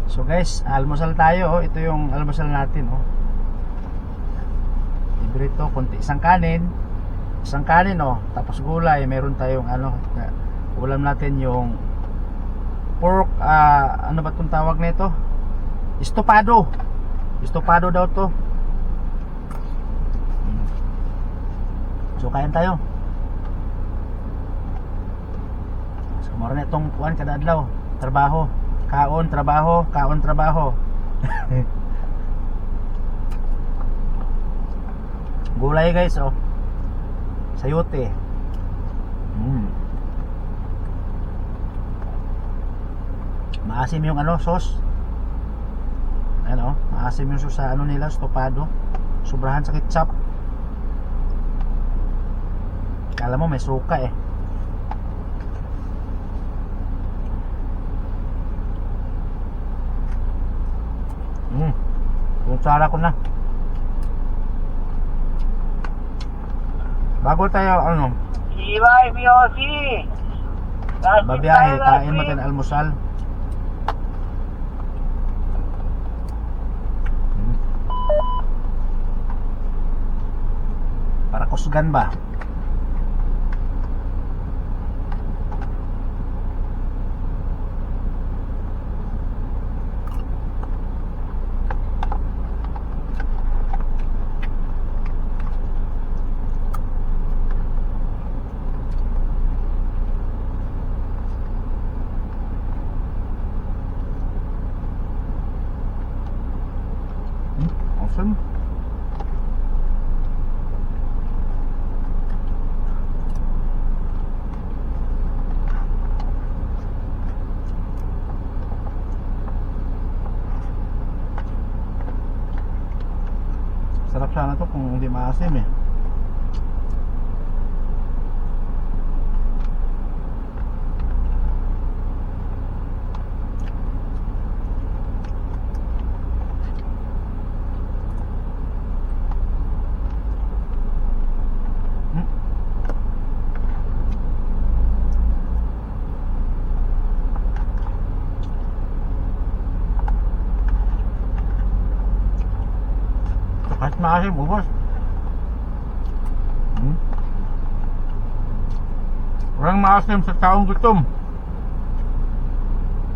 So guys, almusal tayo. Ito yung almusal natin. Ibrito, konti isang kanin. Tapos gulay. Meron tayong ulam natin yung pork, ano ba itong tawag na ito? Estopado daw to. So kain tayo. So mara na itong kuwan kada adlaw. Trabaho, kaon, trabaho. Gulay guys, sayote. Maasim yung sauce. Maasim yung sauce sa nila, estopado. Sobrahan sa ketchup. Kala mo may suka eh. Kutsara ko na. Bago tayo Ibay, Miyosi. babiyahe, kain mo tayo ng almusal. Para kusgan ba? Awesome. Sarap sana to kung hindi maasim eh. Kahit maasim, ubos. Walang maasim sa taong gutom.